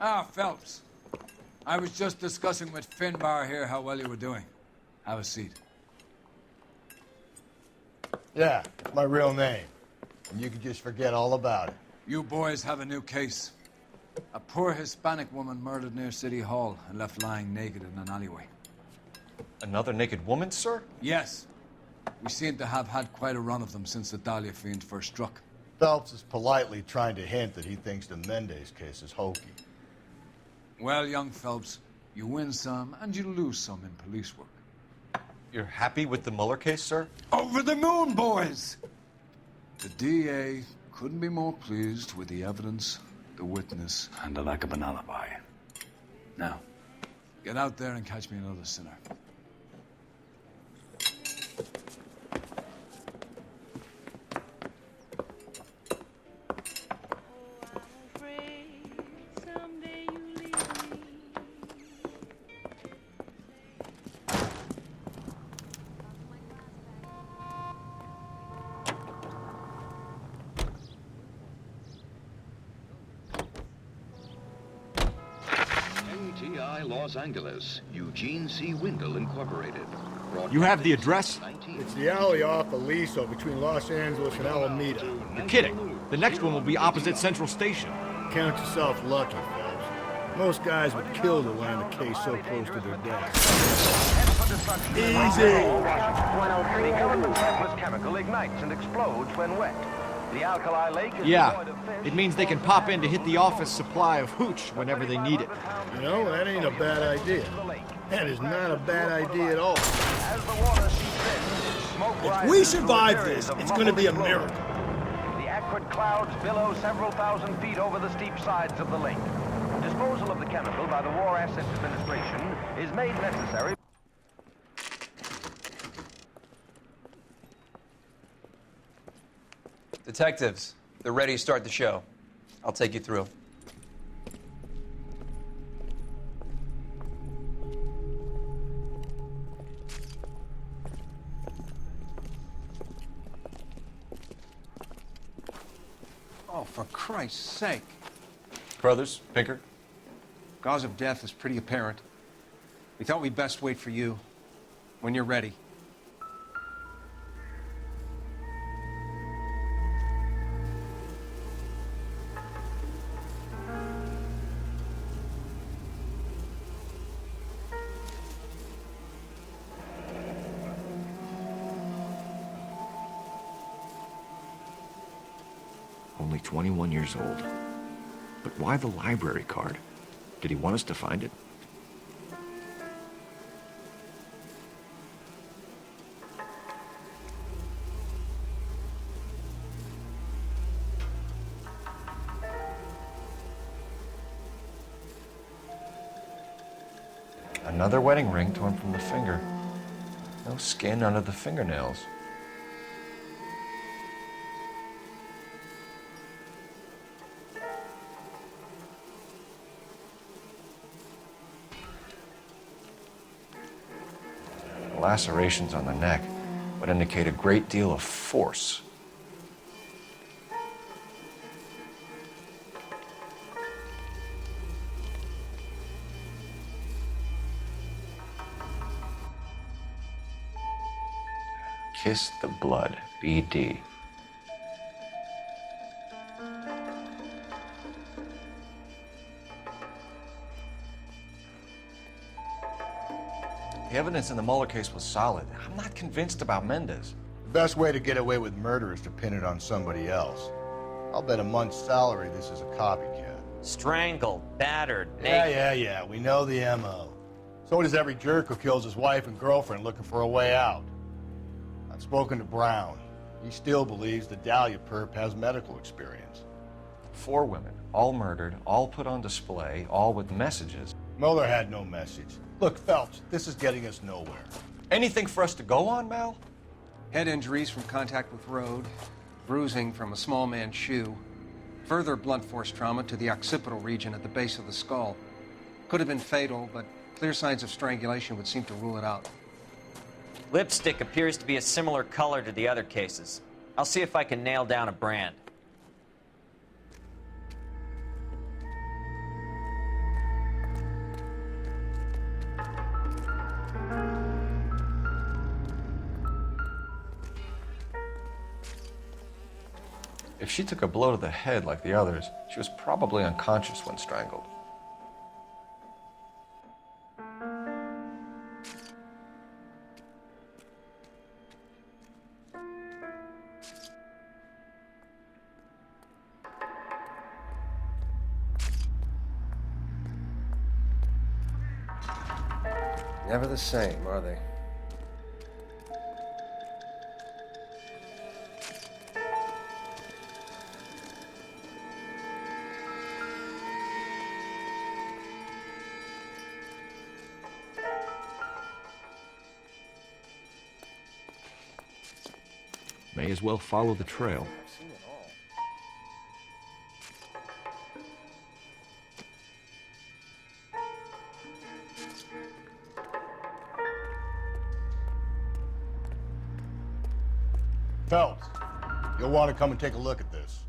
Ah, Phelps. I was just discussing with Finbar here how well you were doing. Have a seat. Yeah, it's my real name. And you can just forget all about it. You boys have a new case. A poor Hispanic woman murdered near City Hall and left lying naked in an alleyway. Another naked woman, sir? Yes. We seem to have had quite a run of them since the Dahlia fiend first struck. Phelps is politely trying to hint that he thinks the Mendez case is hokey. Well, young Phelps, you win some and you lose some in police work. You're happy with the Mueller case, sir? Over the moon, boys! The DA couldn't be more pleased with the evidence, the witness, and the lack of an alibi. Now, get out there and catch me another sinner. Los Angeles, Eugene C. Windle Incorporated. You have the address? It's the alley off Aliso between Los Angeles and Alameda. You're kidding. The next one will be opposite Central Station. Count yourself lucky, Phelps. Most guys would kill to land a case so close to their desk. Easy! The chemical worthless chemical ignites and explodes when wet. The alkali lake is Yeah, devoid of fish. it means they can pop in to hit the office supply of hooch whenever they need it. You know, that ain't a bad idea. That is not a bad idea at all. As the water seeps in, smoke If rises we to survive series this, of it's gonna be a muffled miracle. explosions. The acrid clouds billow several thousand feet over the steep sides of the lake. Disposal of the chemical by the War Assets Administration is made necessary. Detectives, they're ready to start the show. I'll take you through. Oh, for Christ's sake. Brothers, Pinker? Cause of death is pretty apparent. We thought we'd best wait for you when you're ready. Only 21 years old. But why the library card? Did he want us to find it? Another wedding ring torn from the finger. No skin under the fingernails. Lacerations on the neck would indicate a great deal of force. Kiss the blood, BD. The evidence in the Mueller case was solid. I'm not convinced about Mendez. The best way to get away with murder is to pin it on somebody else. I'll bet a month's salary this is a copycat. Strangled, battered, naked. Yeah. We know the M.O. So does every jerk who kills his wife and girlfriend looking for a way out. I've spoken to Brown. He still believes the Dahlia perp has medical experience. 4 women, all murdered, all put on display, all with messages. Mueller had no message. Look, Phelps, this is getting us nowhere. Anything for us to go on, Mal? Head injuries from contact with road, bruising from a small man's shoe, further blunt force trauma to the occipital region at the base of the skull. Could have been fatal, but clear signs of strangulation would seem to rule it out. Lipstick appears to be a similar color to the other cases. I'll see if I can nail down a brand. If she took a blow to the head like the others, she was probably unconscious when strangled. Never the same, are they? May as well follow the trail. I've seen it all. Phelps, you'll want to come and take a look at this.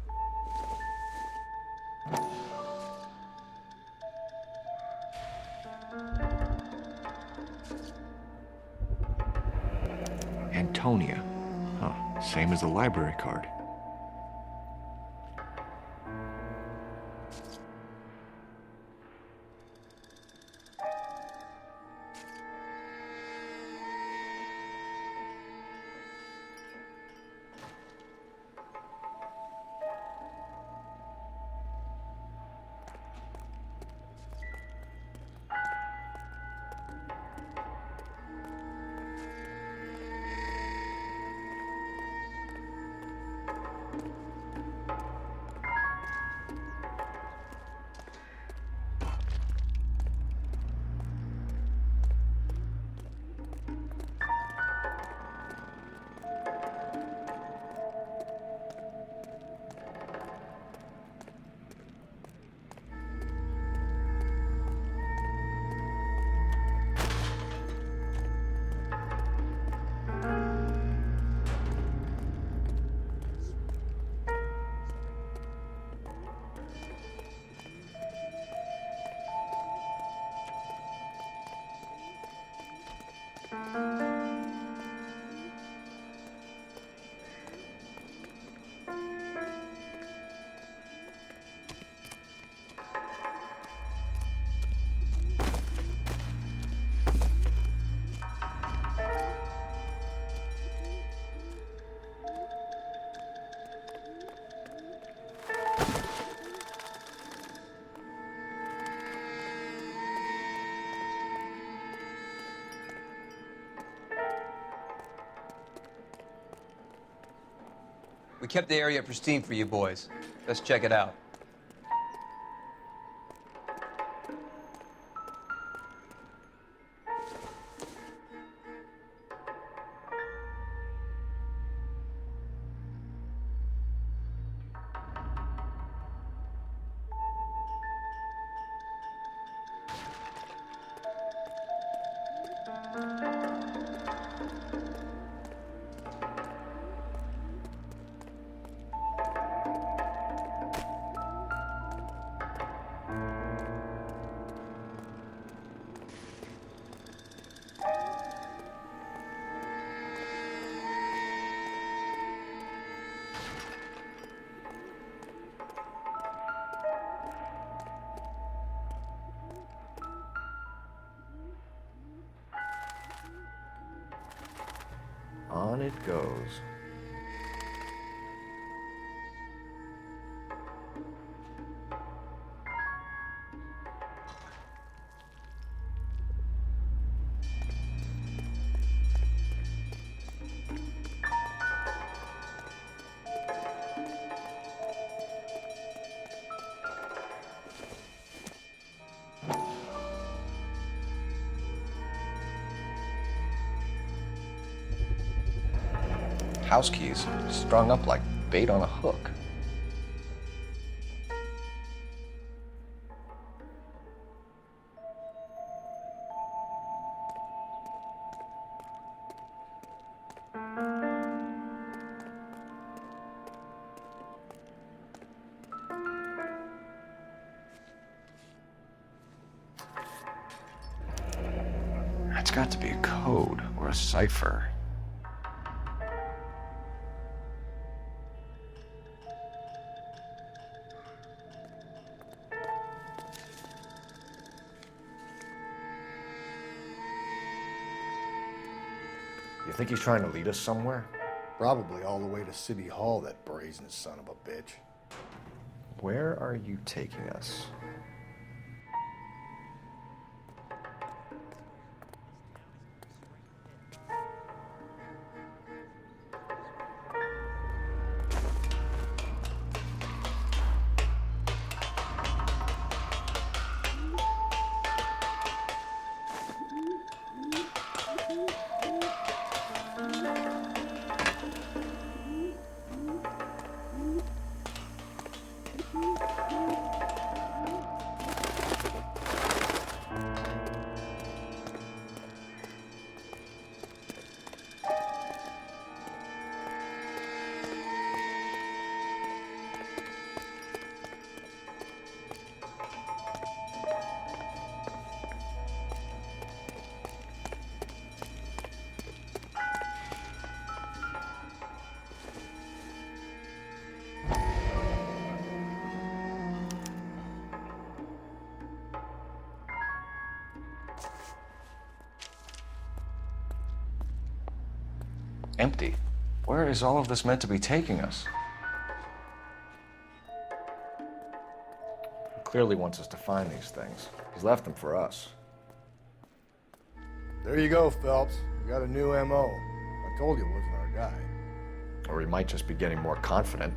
Antonia. Huh, same as the library card. We kept the area pristine for you boys. Let's check it out. On it goes. House keys strung up like bait on a hook. That's got to be a code or a cipher. think he's trying to lead us somewhere? Probably all the way to City Hall, that brazen son of a bitch. Where are you taking us? Empty. Where is all of this meant to be taking us? He clearly wants us to find these things. He's left them for us. There you go, Phelps. You got a new M.O. I told you it wasn't our guy. Or he might just be getting more confident.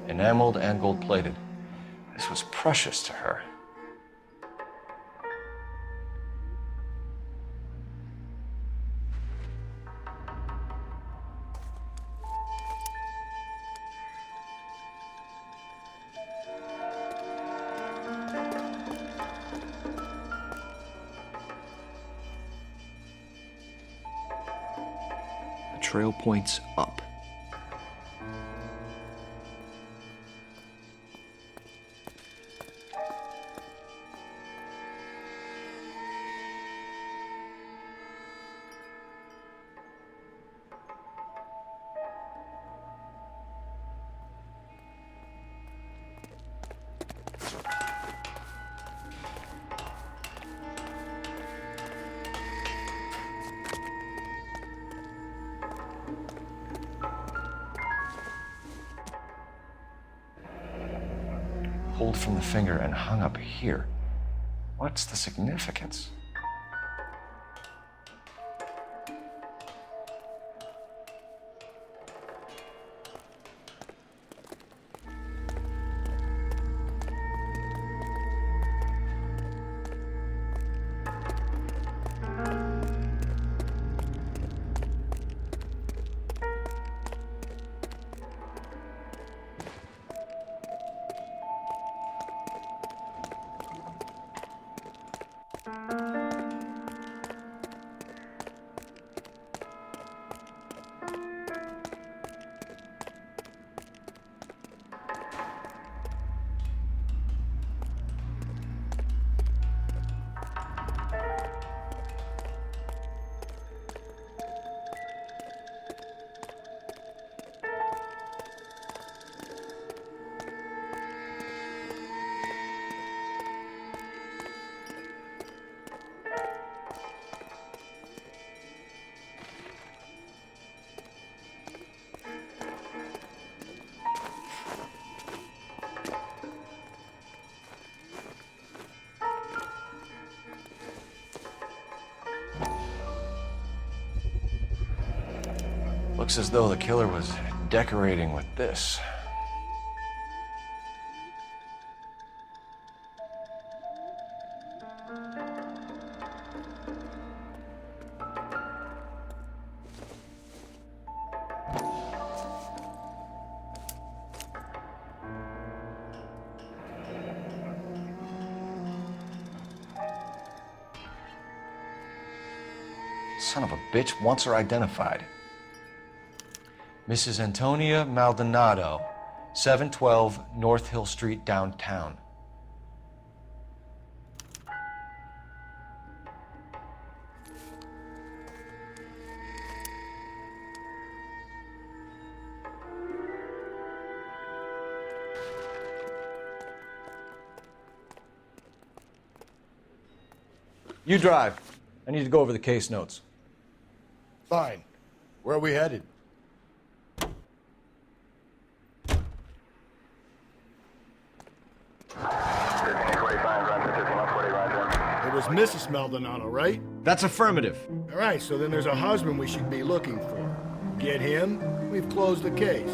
Enameled and gold-plated. This was precious to her. The trail points up. Pulled from the finger and hung up here. What's the significance? Looks as though the killer was decorating with this. Son of a bitch wants her identified. Mrs. Antonia Maldonado, 712 North Hill Street, downtown. You drive. I need to go over the case notes. Fine. Where are we headed? It was Mrs. Maldonado, right? That's affirmative. All right, so then there's a husband we should be looking for. Get him, we've closed the case.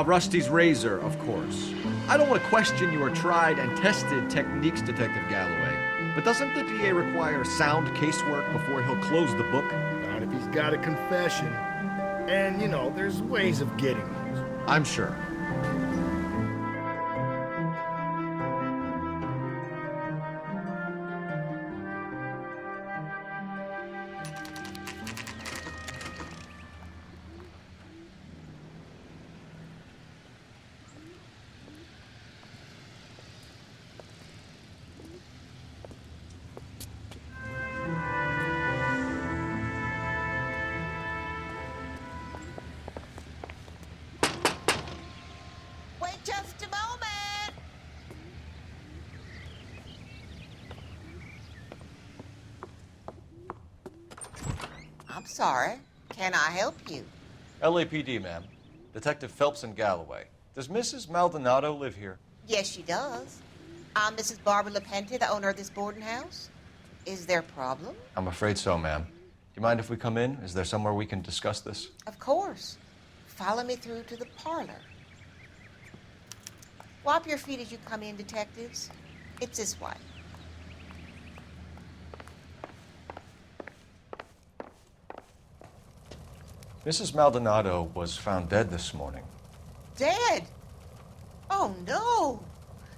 Rusty's razor, of course. I don't want to question your tried and tested techniques, Detective Galloway. But doesn't the DA require sound casework before he'll close the book? Not if he's got a confession. And, you know, there's ways of getting those. I'm sure. Just a moment. I'm sorry. Can I help you? LAPD, ma'am. Detective Phelps and Galloway. Does Mrs. Maldonado live here? Yes, she does. I'm Mrs. Barbara LaPente, the owner of this boarding house. Is there a problem? I'm afraid so, ma'am. Do you mind if we come in? Is there somewhere we can discuss this? Of course. Follow me through to the parlor. Wipe your feet as you come in, detectives. It's this way. Mrs. Maldonado was found dead this morning. Dead? Oh, no.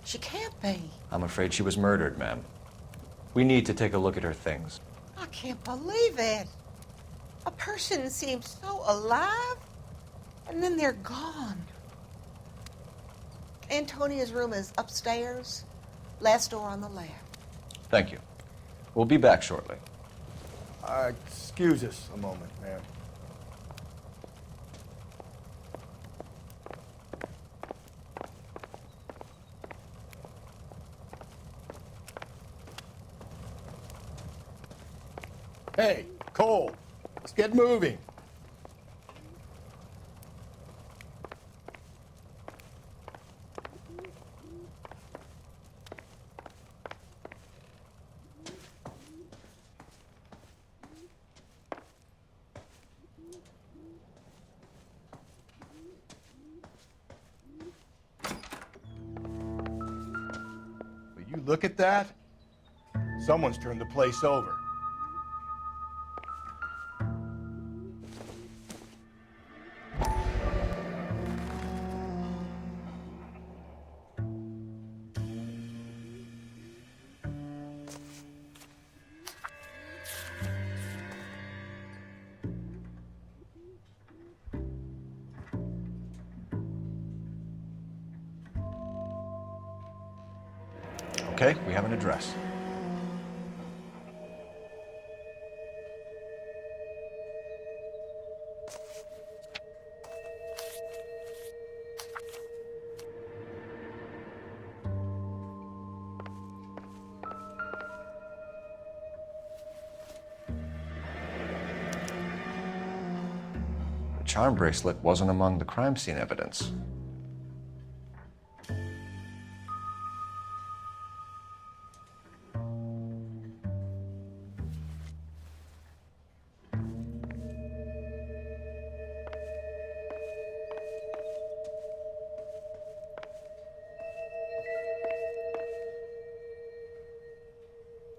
She can't be. I'm afraid she was murdered, ma'am. We need to take a look at her things. I can't believe it. A person seems so alive, and then they're gone. Antonia's room is upstairs, last door on the left. Thank you. We'll be back shortly. Excuse us a moment, ma'am. Hey, Cole, let's get moving. Will you look at that? Someone's turned the place over. Okay, we have an address. The charm bracelet wasn't among the crime scene evidence.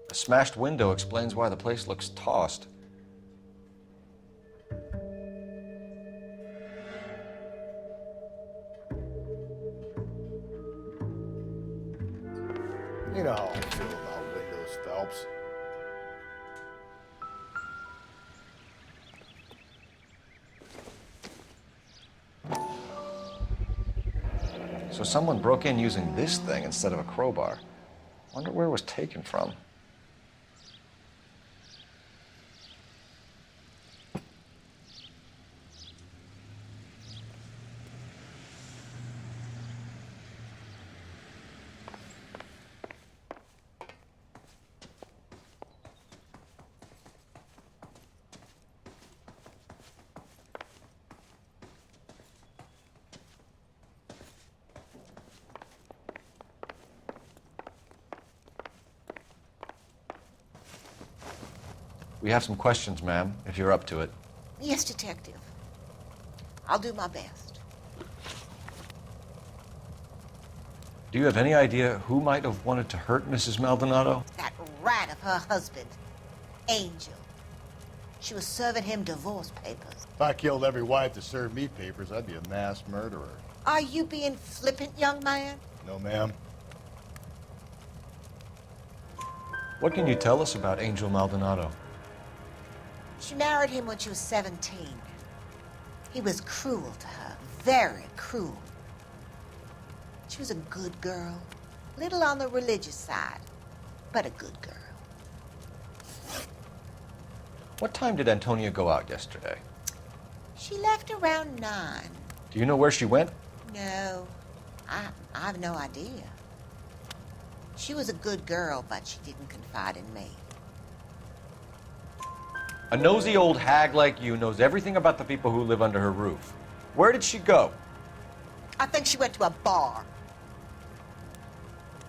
A smashed window explains why the place looks tossed. You know how I feel about windows, Phelps. So someone broke in using this thing instead of a crowbar. Wonder where it was taken from. We have some questions, ma'am, if you're up to it. Yes, Detective. I'll do my best. Do you have any idea who might have wanted to hurt Mrs. Maldonado? That rat of her husband, Angel. She was serving him divorce papers. If I killed every wife that served me papers, I'd be a mass murderer. Are you being flippant, young man? No, ma'am. What can you tell us about Angel Maldonado? She married him when she was 17. He was cruel to her, very cruel. She was a good girl, little on the religious side, but a good girl. What time did Antonia go out yesterday? She left around 9. Do you know where she went? No, I have no idea. She was a good girl, but she didn't confide in me. A nosy old hag like you knows everything about the people who live under her roof. Where did she go? I think she went to a bar.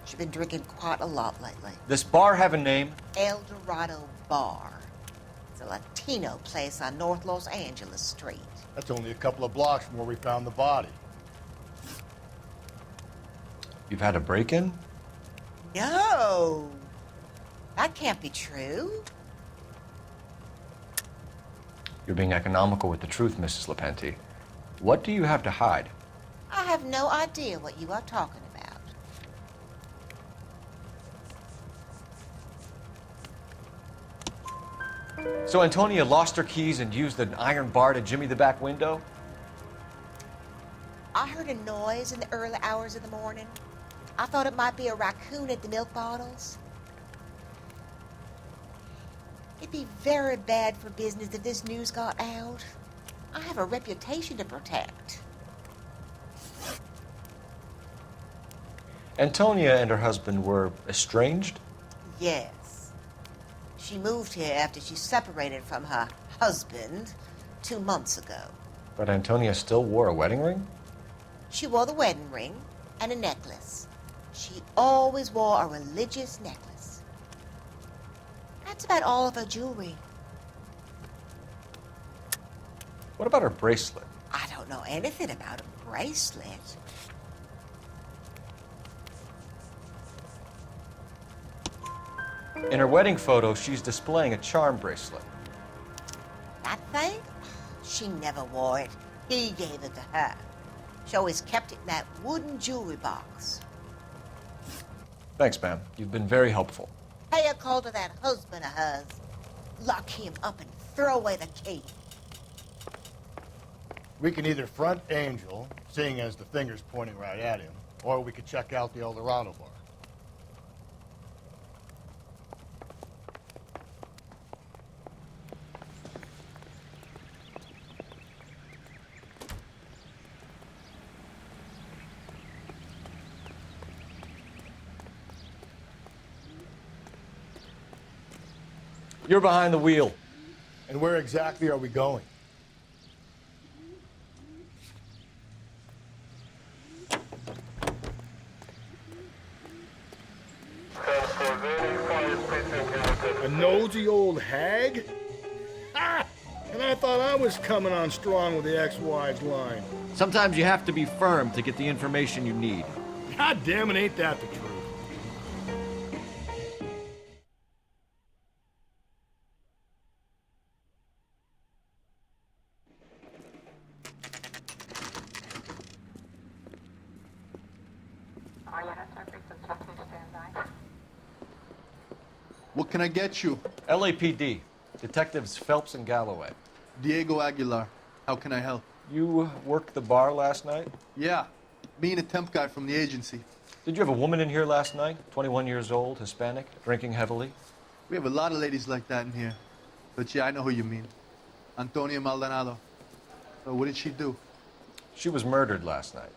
She's been drinking quite a lot lately. This bar have a name? El Dorado Bar. It's a Latino place on North Los Angeles Street. That's only a couple of blocks from where we found the body. You've had a break-in? No! That can't be true. You're being economical with the truth, Mrs. Lepenti. What do you have to hide? I have no idea what you are talking about. So Antonia lost her keys and used an iron bar to jimmy the back window? I heard a noise in the early hours of the morning. I thought it might be a raccoon at the milk bottles. It'd be very bad for business if this news got out. I have a reputation to protect. Antonia and her husband were estranged? Yes. She moved here after she separated from her husband 2 months ago. But Antonia still wore a wedding ring? She wore the wedding ring and a necklace. She always wore a religious necklace. That's about all of her jewelry. What about her bracelet? I don't know anything about a bracelet. In her wedding photo, she's displaying a charm bracelet. That thing? She never wore it. He gave it to her. She always kept it in that wooden jewelry box. Thanks, ma'am. You've been very helpful. Pay a call to that husband of hers. Lock him up and throw away the key. We can either front Angel, seeing as the finger's pointing right at him, or we could check out the El Dorado bar. You're behind the wheel. And where exactly are we going? A nosy old hag? Ah! And I thought I was coming on strong with the ex-wives line. Sometimes you have to be firm to get the information you need. God damn it, ain't that the truth? What can I get you? LAPD. Detectives Phelps and Galloway. Diego Aguilar. How can I help? You worked the bar last night? Yeah. Me and a temp guy from the agency. Did you have a woman in here last night? 21 years old, Hispanic, drinking heavily? We have a lot of ladies like that in here. But yeah, I know who you mean. Antonia Maldonado. Oh, what did she do? She was murdered last night.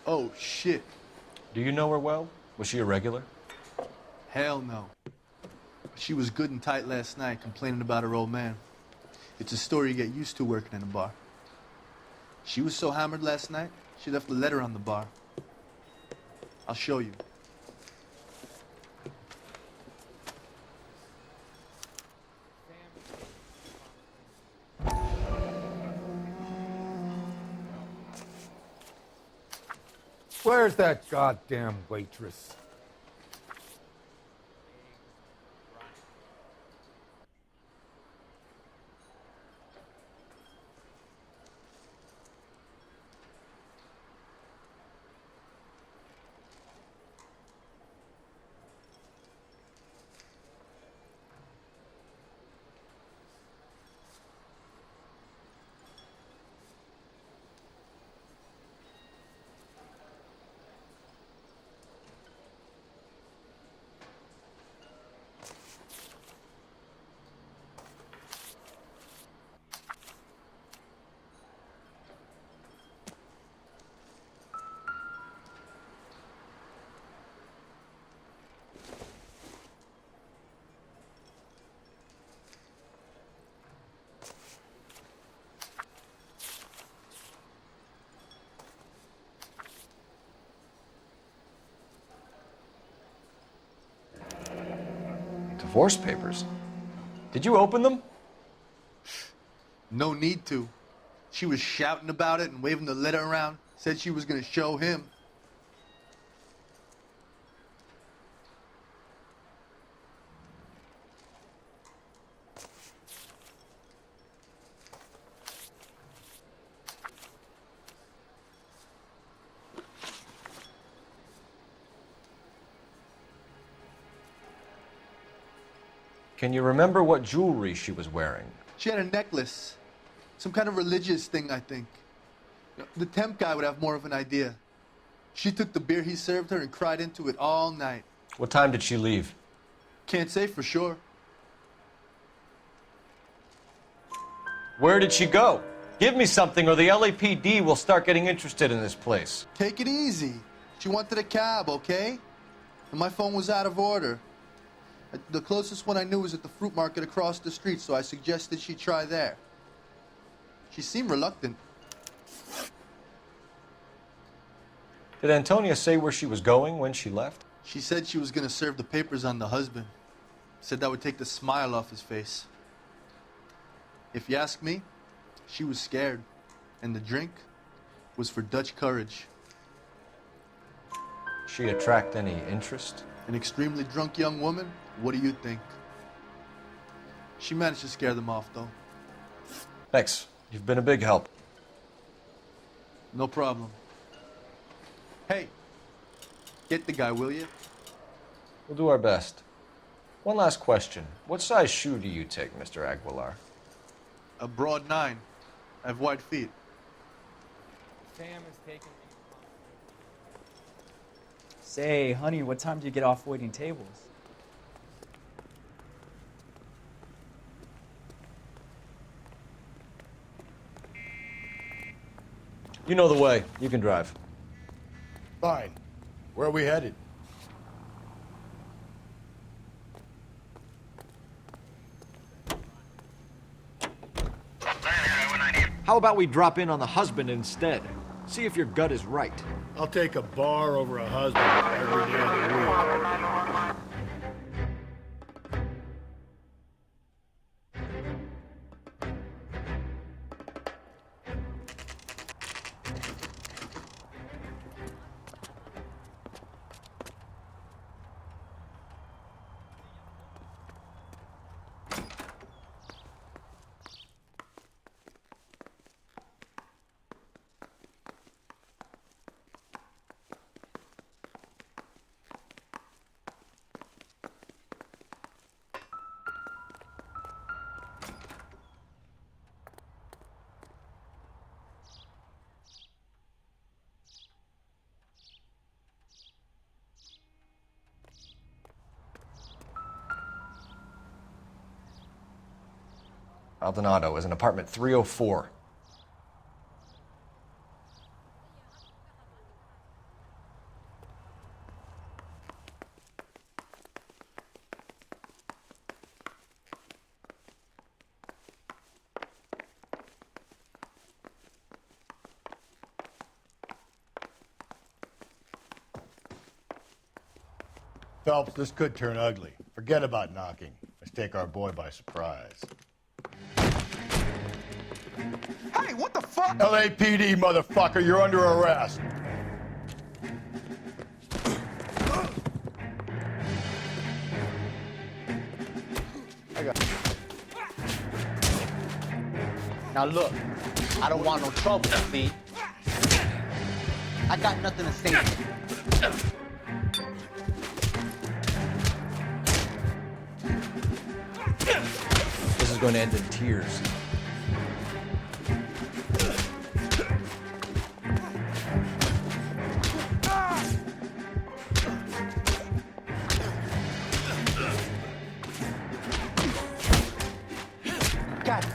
Oh, shit. Do you know her well? Was she a regular? Hell no. She was good and tight last night, complaining about her old man. It's a story you get used to working in a bar. She was so hammered last night, she left a letter on the bar. I'll show you. Where's that goddamn waitress? Divorce papers? Did you open them? No need to. She was shouting about it and waving the letter around. Said she was gonna show him. Can you remember what jewelry she was wearing? She had a necklace. Some kind of religious thing, I think. The temp guy would have more of an idea. She took the beer he served her and cried into it all night. What time did she leave? Can't say for sure. Where did she go? Give me something or the LAPD will start getting interested in this place. Take it easy. She wanted a cab, okay? And my phone was out of order. The closest one I knew was at the fruit market across the street, so I suggested she try there. She seemed reluctant. Did Antonia say where she was going when she left? She said she was gonna serve the papers on the husband. Said that would take the smile off his face. If you ask me, she was scared. And the drink was for Dutch courage. She attract any interest? An extremely drunk young woman? What do you think? She managed to scare them off, though. Thanks. You've been a big help. No problem. Hey, get the guy, will you? We'll do our best. One last question. What size shoe do you take, Mr. Aguilar? A broad 9. I have wide feet. Sam is taking me. Say, honey, what time do you get off waiting tables? You know the way. You can drive. Fine. Where are we headed? How about we drop in on the husband instead? See if your gut is right. I'll take a bar over a husband every day of the week. Maldonado is in apartment 304. Phelps, this could turn ugly. Forget about knocking. Let's take our boy by surprise. Hey, what the fuck? LAPD, motherfucker, you're under arrest. Now look, I don't want no trouble, see? I got nothing to say to you. This is going to end in tears. God.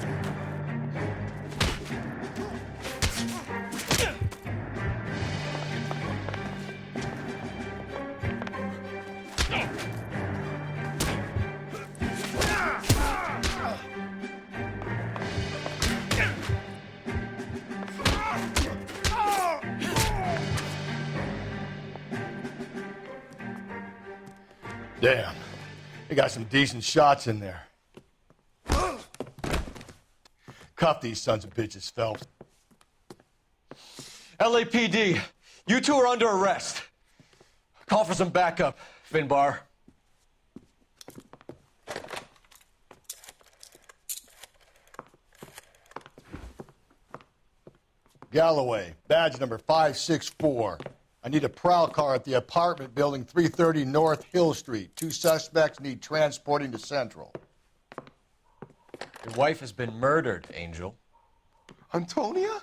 Damn. They got some decent shots in there. Cuff these sons of bitches, Phelps. LAPD, you two are under arrest. Call for some backup, Finbar. Galloway, badge number 564. I need a prowl car at the apartment building 330 North Hill Street. 2 suspects need transporting to Central. Your wife has been murdered, Angel. Antonia?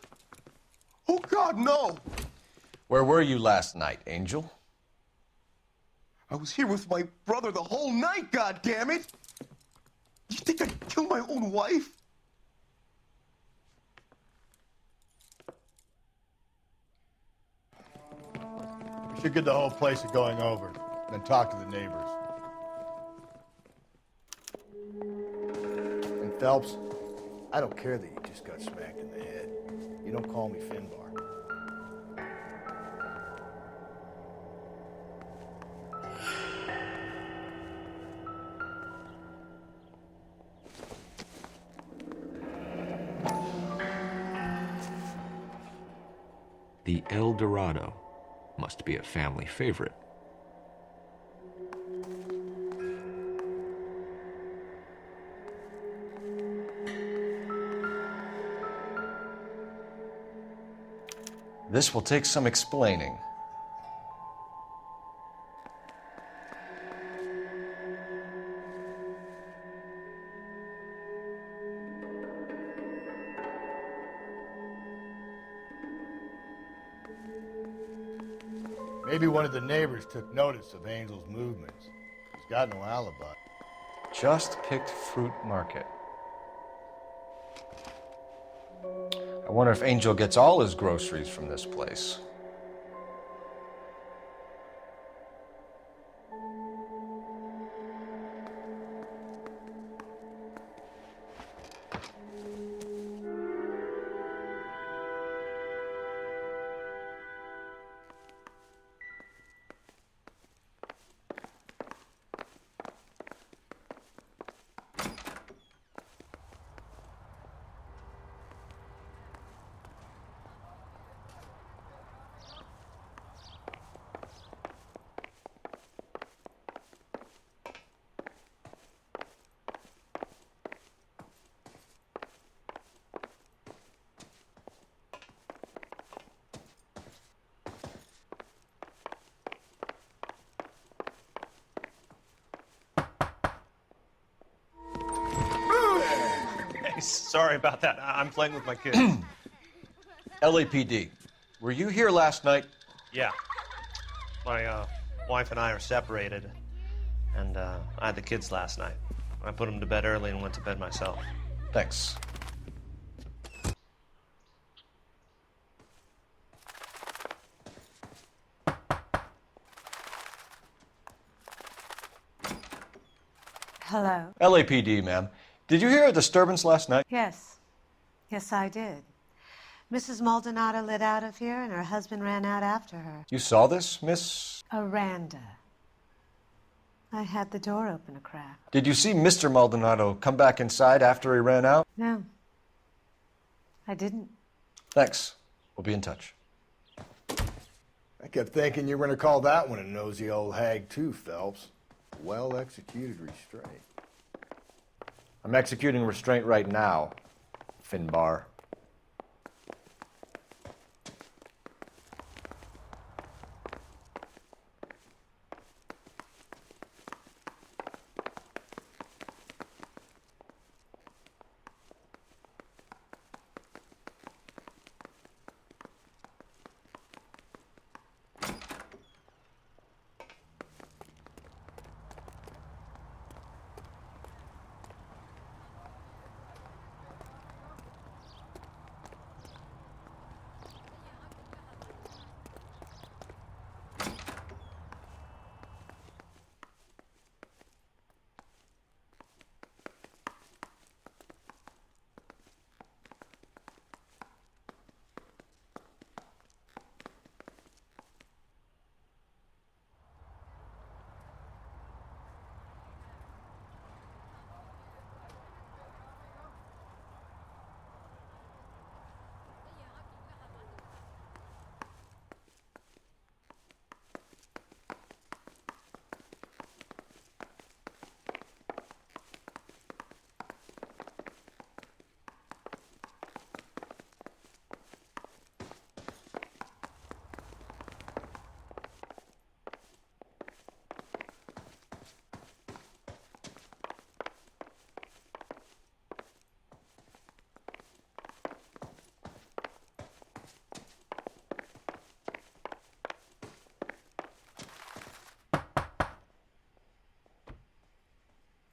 Oh, God, no. Where were you last night, Angel? I was here with my brother the whole night, God damn it! You think I'd kill my own wife? We should get the whole place going over, then talk to the neighbors. And Phelps, I don't care that you just got smacked in the head. You don't call me Finbar. The El Dorado must be a family favorite. This will take some explaining. Maybe one of the neighbors took notice of Angel's movements. He's got no alibi. Just picked fruit market. I wonder if Angel gets all his groceries from this place. Sorry about that. I'm playing with my kids. LAPD, were you here last night? Yeah. My wife and I are separated, and I had the kids last night. I put them to bed early and went to bed myself. Thanks. Hello? LAPD, ma'am. Did you hear a disturbance last night? Yes. Yes, I did. Mrs. Maldonado lit out of here, and her husband ran out after her. You saw this, Miss? Aranda. I had the door open a crack. Did you see Mr. Maldonado come back inside after he ran out? No. I didn't. Thanks. We'll be in touch. I kept thinking you were going to call that one a nosy old hag, too, Phelps. Well-executed restraint. I'm executing restraint right now, Finbar.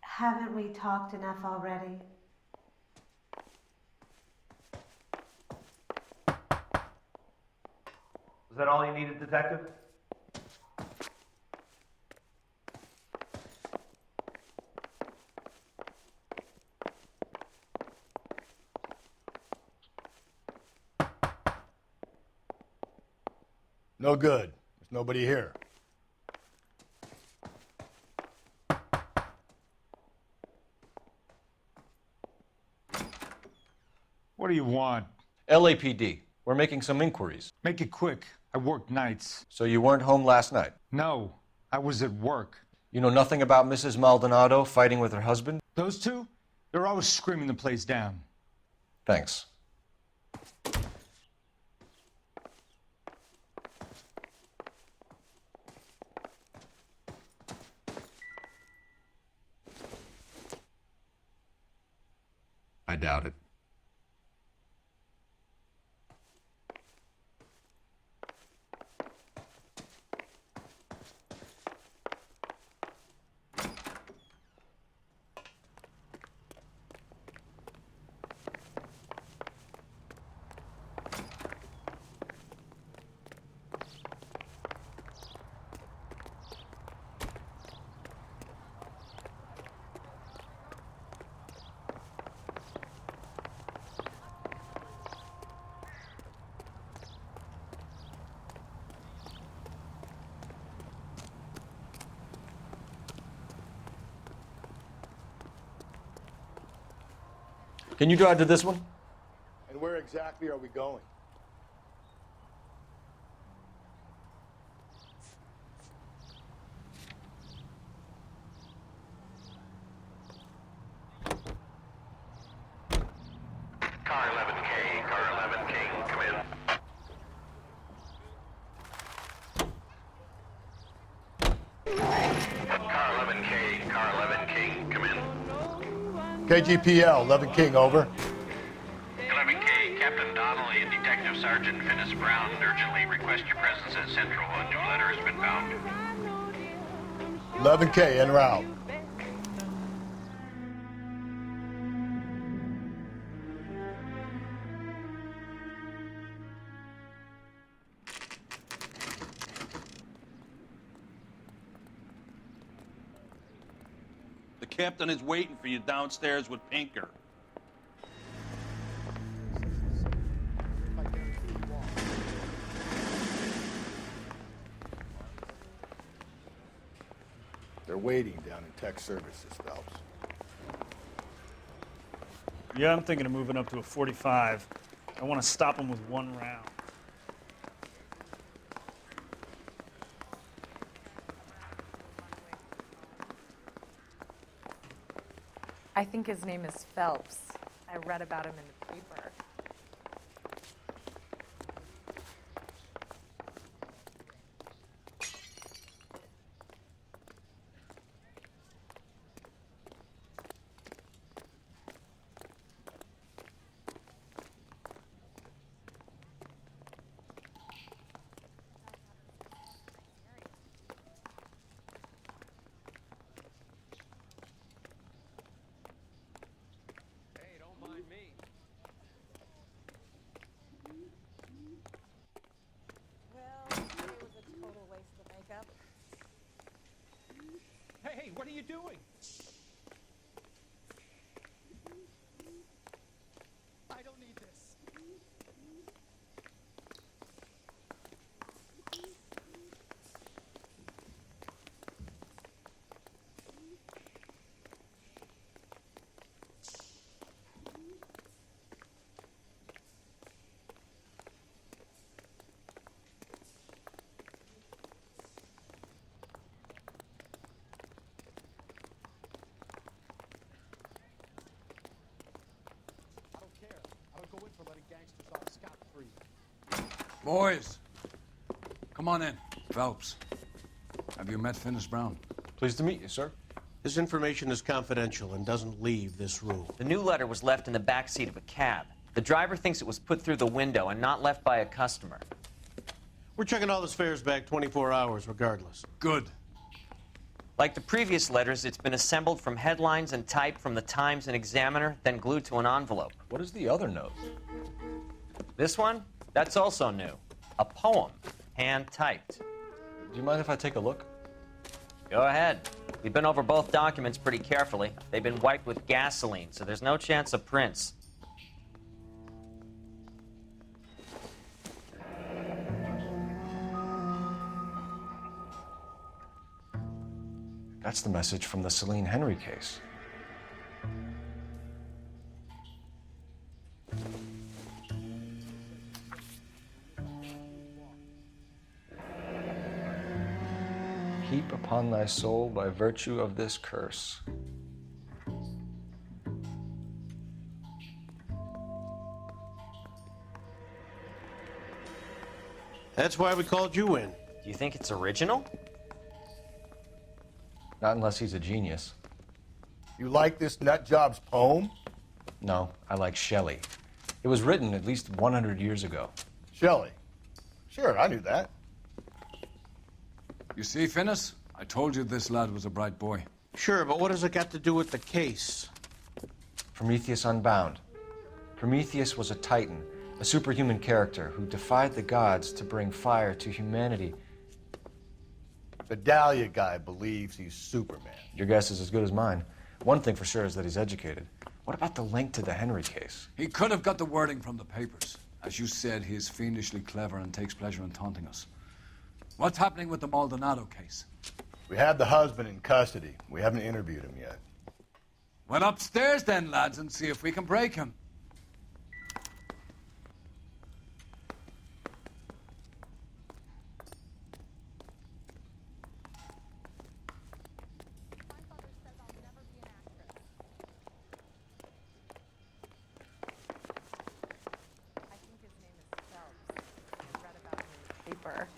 Haven't we talked enough already? Is that all you needed, Detective? No good. There's nobody here. What do you want? LAPD. We're making some inquiries. Make it quick. I work nights. So you weren't home last night? No, I was at work. You know nothing about Mrs. Maldonado fighting with her husband? Those two? They're always screaming the place down. Thanks. I doubt it. Can you drive to this one? And where exactly are we going? Car 11K, Car 11K, come in. Car 11K, Car 11K, come in. KGPL, 11 King, over. 11K, Captain Donnelly and Detective Sergeant Finis Brown urgently request your presence at Central. A new letter has been found. 11K, en route. captain is waiting for you downstairs with Pinker. They're waiting down in tech services, Phelps. Yeah, I'm thinking of moving up to a 45. I want to stop them with one round. I think his name is Phelps. I read about him in the paper. Hey, what are you doing? I don't need this. Boys, come on in. Phelps, have you met Finis Brown? Pleased to meet you, sir. This information is confidential and doesn't leave this room. The new letter was left in the back seat of a cab. The driver thinks it was put through the window and not left by a customer. We're checking all this fares back 24 hours regardless. Good. Like the previous letters, it's been assembled from headlines and type from the Times and Examiner, then glued to an envelope. What is the other note? This one? That's also new. A poem, hand-typed. Do you mind if I take a look? Go ahead. We've been over both documents pretty carefully. They've been wiped with gasoline, so there's no chance of prints. That's the message from the Celine Henry case. Heap upon thy soul by virtue of this curse. That's why we called you in. Do you think it's original? Not unless he's a genius. You like this nutjob's poem? No, I like Shelley. It was written at least 100 years ago. Shelley? Sure, I knew that. You see, Finis? I told you this lad was a bright boy. Sure, but what has it got to do with the case? Prometheus Unbound. Prometheus was a titan, a superhuman character who defied the gods to bring fire to humanity. The Dahlia guy believes he's Superman. Your guess is as good as mine. One thing for sure is that he's educated. What about the link to the Henry case? He could have got the wording from the papers. As you said, he is fiendishly clever and takes pleasure in taunting us. What's happening with the Maldonado case? We have the husband in custody. We haven't interviewed him yet. Well, upstairs then, lads, and see if we can break him. Paper.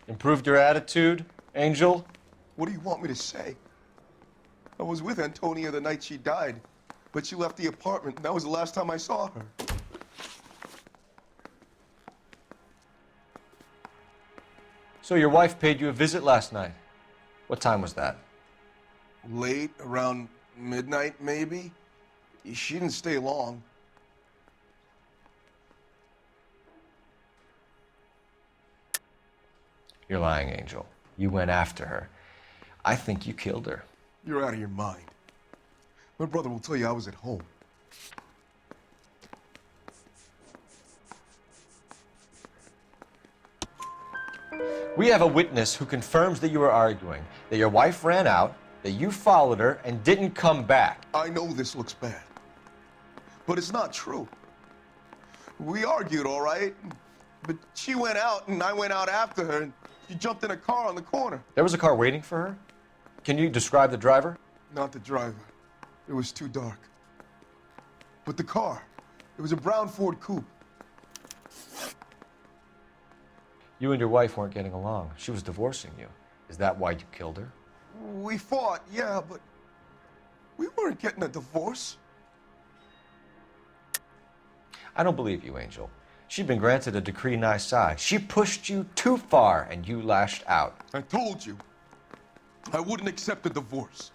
Improved your attitude, Angel? What do you want me to say? I was with Antonia the night she died, but she left the apartment, and that was the last time I saw her. So your wife paid you a visit last night. What time was that? Late, around midnight, maybe? She didn't stay long. You're lying, Angel. You went after her. I think you killed her. You're out of your mind. My brother will tell you I was at home. We have a witness who confirms that you were arguing, that your wife ran out, that you followed her and didn't come back. I know this looks bad, but it's not true. We argued, all right, but she went out and I went out after her and she jumped in a car on the corner. There was a car waiting for her? Can you describe the driver? Not the driver. It was too dark. But the car, it was a brown Ford coupe. You and your wife weren't getting along. She was divorcing you. Is that why you killed her? We fought, yeah, but we weren't getting a divorce. I don't believe you, Angel. She'd been granted a decree nisi. She pushed you too far and you lashed out. I told you, I wouldn't accept a divorce.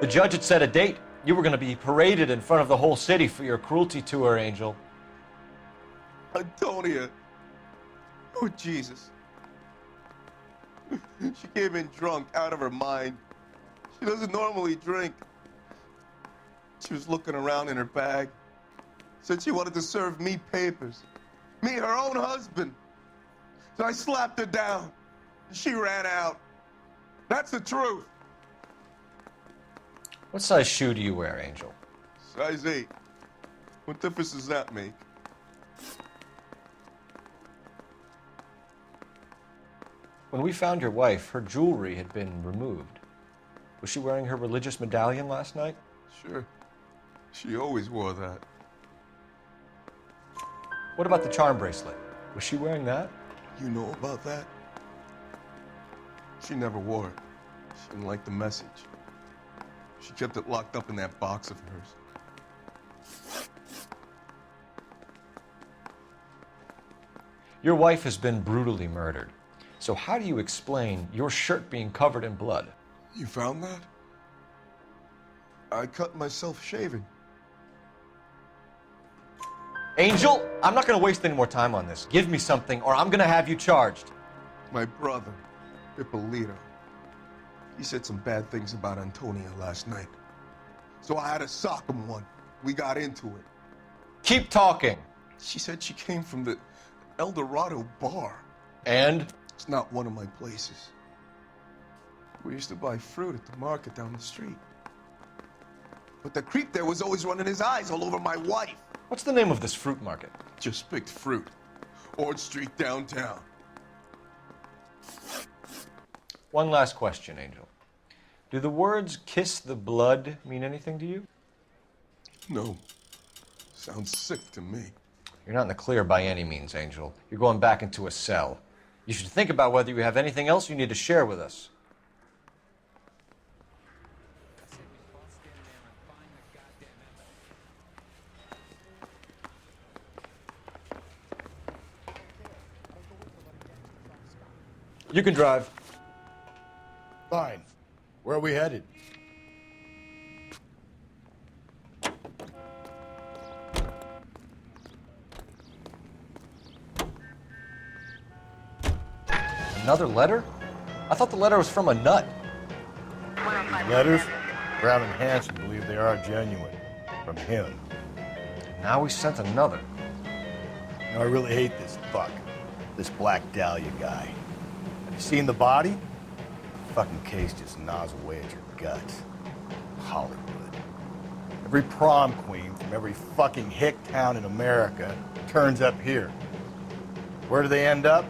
The judge had set a date. You were going to be paraded in front of the whole city for your cruelty to her, Angel. Antonia. Oh, Jesus. She came in drunk, out of her mind. She doesn't normally drink. She was looking around in her bag. Said she wanted to serve me papers. Me, her own husband. So I slapped her down. She ran out. That's the truth. What size shoe do you wear, Angel? Size 8. What difference does that make? When we found your wife, her jewelry had been removed. Was she wearing her religious medallion last night? Sure. She always wore that. What about the charm bracelet? Was she wearing that? You know about that? She never wore it. She didn't like the message. She kept it locked up in that box of hers. Your wife has been brutally murdered. So how do you explain your shirt being covered in blood? You found that? I cut myself shaving. Angel, I'm not going to waste any more time on this. Give me something or I'm going to have you charged. My brother, Ippolito, he said some bad things about Antonia last night. So I had to sock him one. We got into it. Keep talking. She said she came from the El Dorado bar. And? It's not one of my places. We used to buy fruit at the market down the street. But the creep there was always running his eyes all over my wife. What's the name of this fruit market? Just picked fruit. Orange Street downtown. One last question, Angel. Do the words kiss the blood mean anything to you? No. Sounds sick to me. You're not in the clear by any means, Angel. You're going back into a cell. You should think about whether you have anything else you need to share with us. You can drive. Fine. Where are we headed? Another letter? I thought the letter was from a nut. Letters? Brown and Hanson believe they are genuine. From him. Now he sent another. You know, I really hate this fuck. This Black Dahlia guy. Have you seen the body? Fucking case just gnaws away at your guts. Hollywood. Every prom queen from every fucking hick town in America turns up here. Where do they end up?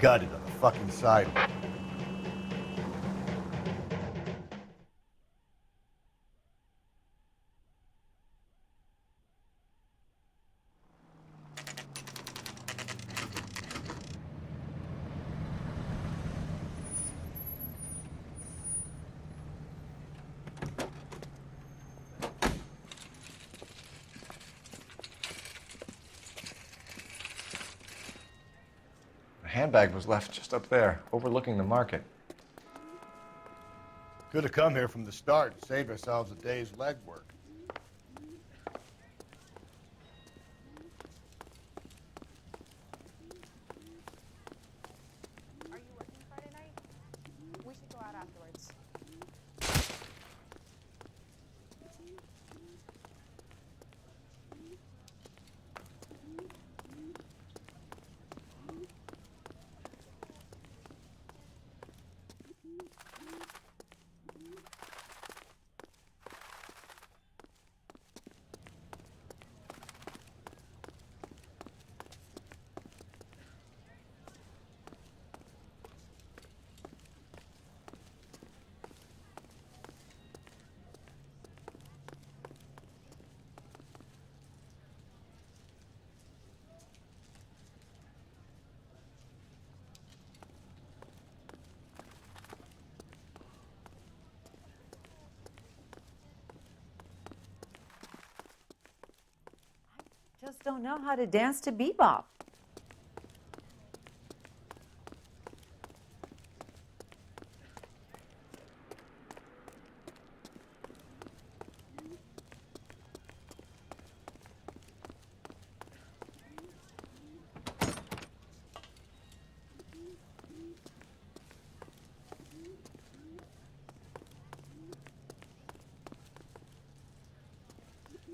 Gutted on the fucking sidewalk. The handbag was left just up there, overlooking the market. Could have come here from the start and saved ourselves a day's legwork. just don't know how to dance to bebop.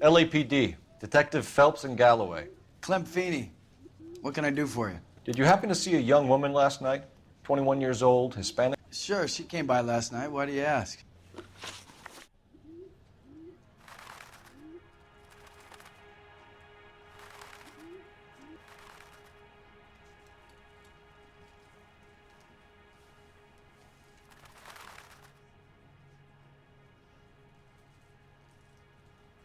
LAPD, Detective Phelps and Galloway. Clem Feeney, what can I do for you? Did you happen to see a young woman last night? 21 years old, Hispanic? Sure, she came by last night. Why do you ask?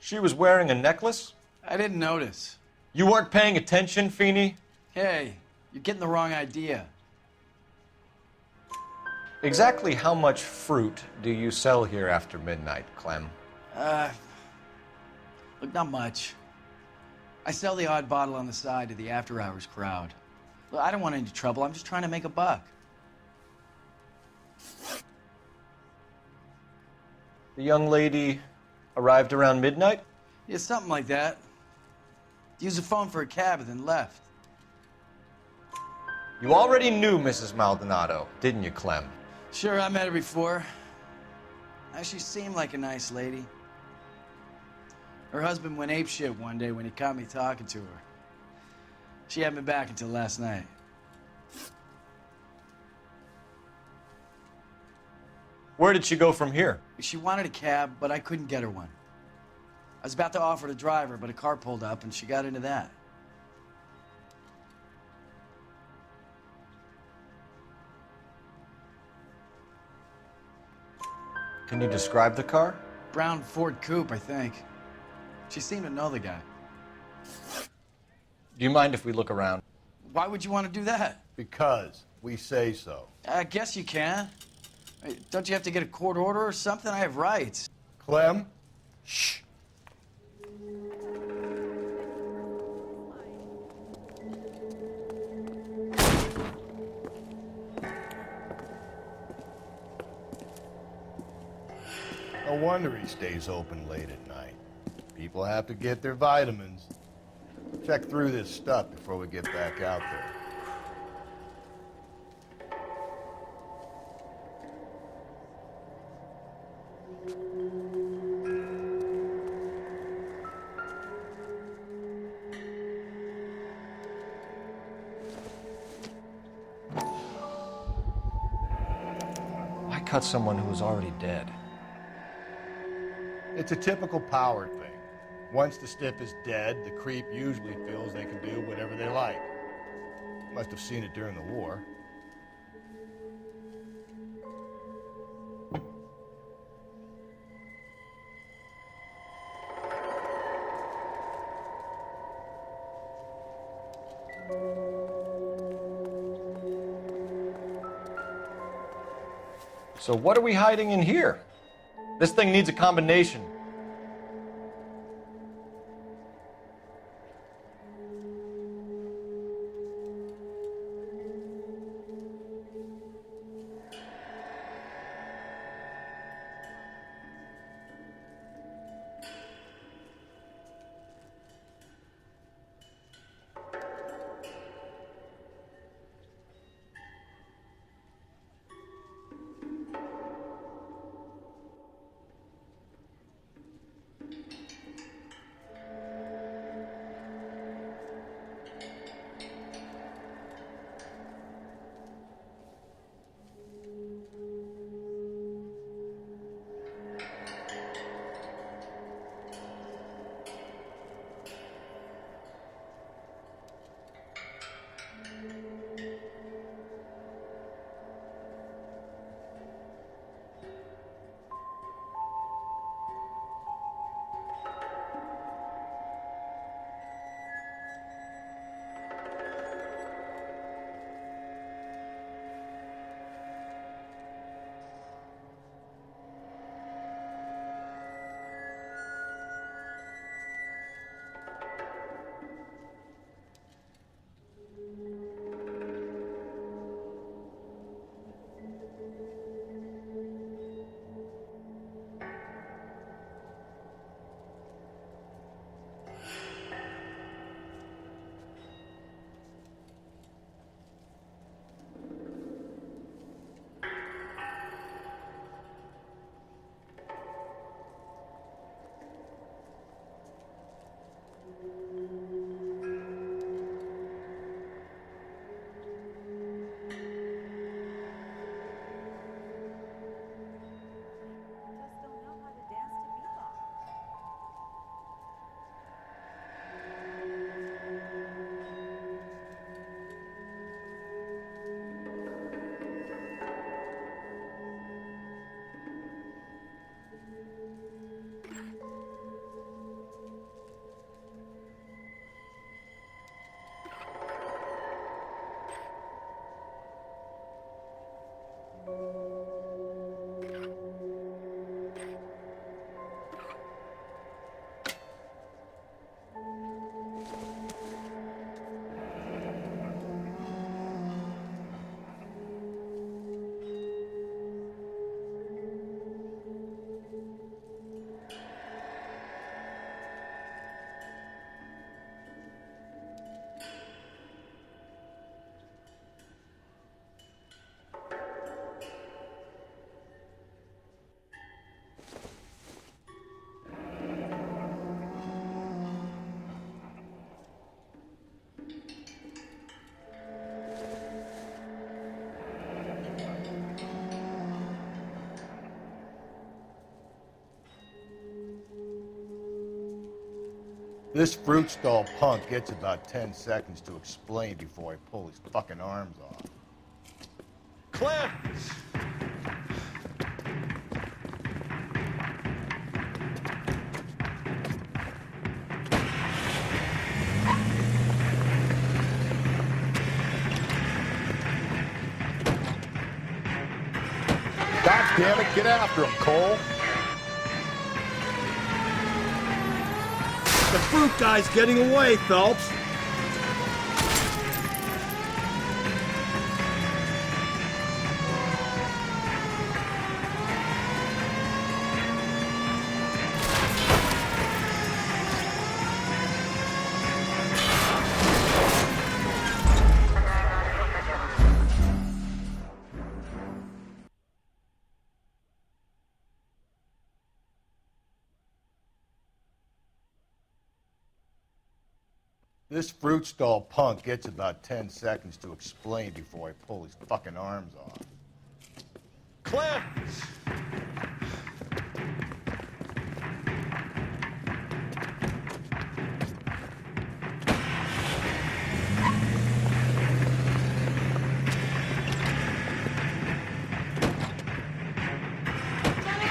She was wearing a necklace? I didn't notice. You weren't paying attention, Feeney? Hey, you're getting the wrong idea. Exactly how much fruit do you sell here after midnight, Clem? Look, not much. I sell the odd bottle on the side to the after-hours crowd. Look, I don't want any trouble. I'm just trying to make a buck. The young lady arrived around midnight? Yeah, something like that. Used the phone for a cab and then left. You already knew Mrs. Maldonado, didn't you, Clem? Sure, I met her before. She seemed like a nice lady. Her husband went apeshit one day when he caught me talking to her. She hadn't been back until last night. Where did she go from here? She wanted a cab, but I couldn't get her one. I was about to offer to drive her, but a car pulled up and she got into that. Can you describe the car? Brown Ford Coupe, I think. She seemed to know the guy. Do you mind if we look around? Why would you want to do that? Because we say so. I guess you can. Don't you have to get a court order or something? I have rights. Clem? Shh. No wonder he stays open late at night. People have to get their vitamins. Check through this stuff before we get back out there. Why cut someone who was already dead? It's a typical power thing. Once the stiff is dead, the creep usually feels they can do whatever they like. Must have seen it during the war. So what are we hiding in here? This thing needs a combination. This fruit stall punk gets about 10 seconds to explain before I pull his fucking arms off. Clem! God damn it, get after him, Cole. The fruit guy's getting away, Phelps. This fruit stall punk gets about 10 seconds to explain before I pull his fucking arms off. Clem!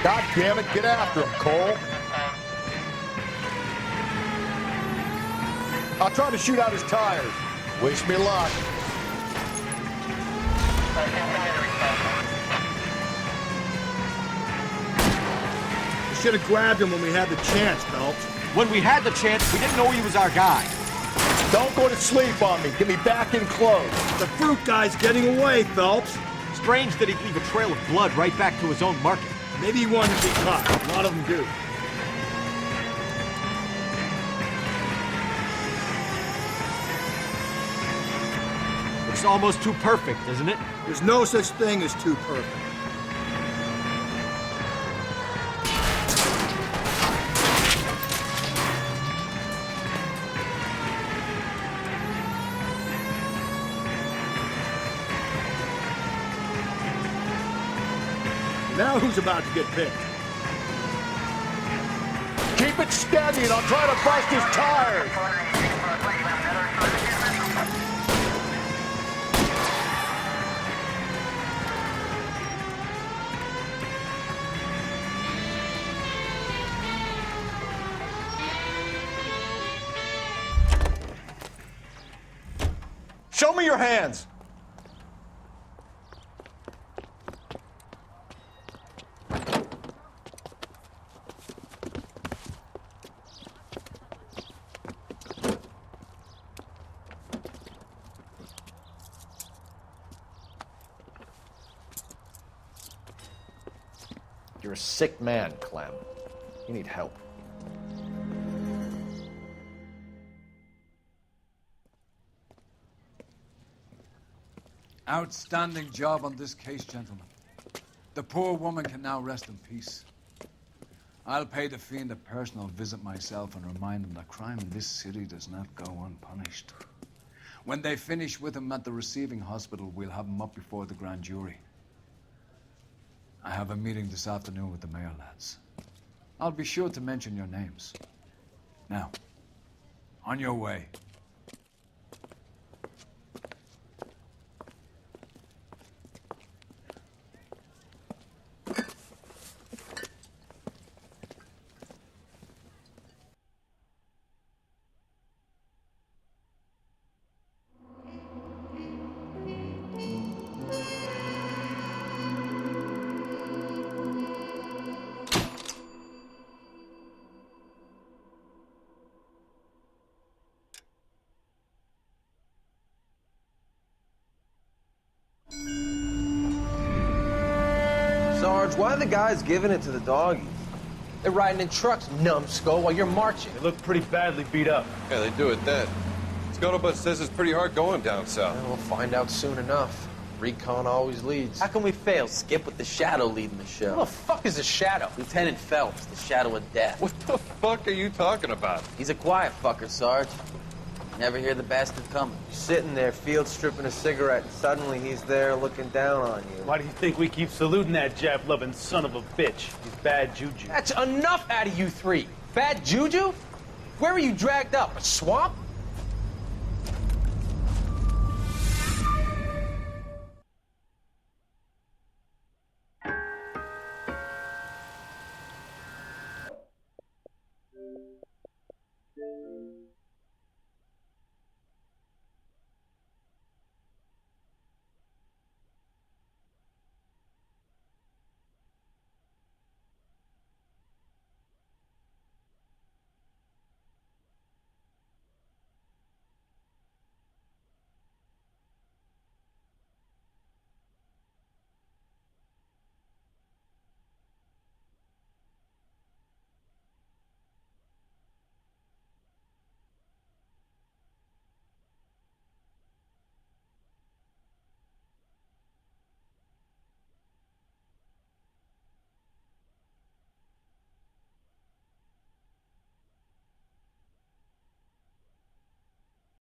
God damn it, get after him, Cole. I'll try to shoot out his tires. Wish me luck. We should have grabbed him when we had the chance, Phelps. When we had the chance, we didn't know he was our guy. Don't go to sleep on me. Get me back in close. The fruit guy's getting away, Phelps. Strange that he'd leave a trail of blood right back to his own market. Maybe he wanted to be caught. A lot of them do. It's almost too perfect, isn't it? There's no such thing as too perfect. Now who's about to get picked? Keep it steady and I'll try to bust his tires. Show me your hands! You're a sick man, Clem. You need help. Outstanding job on this case, gentlemen. The poor woman can now rest in peace. I'll pay the fiend a personal visit myself and remind him that crime in this city does not go unpunished. When they finish with him at the receiving hospital, we'll have him up before the grand jury. I have a meeting this afternoon with the mayor lads. I'll be sure to mention your names. Now, on your way. Sarge, why are the guys giving it to the doggies? They're riding in trucks, numbskull, while you're marching. They look pretty badly beat up. Yeah, they do at that. Scuttlebutt says it's pretty hard going down south. We'll find out soon enough. Recon always leads. How can we fail, Skip, with the Shadow leading the show? Who the fuck is the Shadow? Lieutenant Phelps, the Shadow of Death. What the fuck are you talking about? He's a quiet fucker, Sarge. Never hear the bastard coming. You're sitting there, field stripping a cigarette, and suddenly he's there looking down on you. Why do you think we keep saluting that Jap-loving son of a bitch? He's bad juju. That's enough out of you three. Bad juju? Where were you dragged up? A swamp?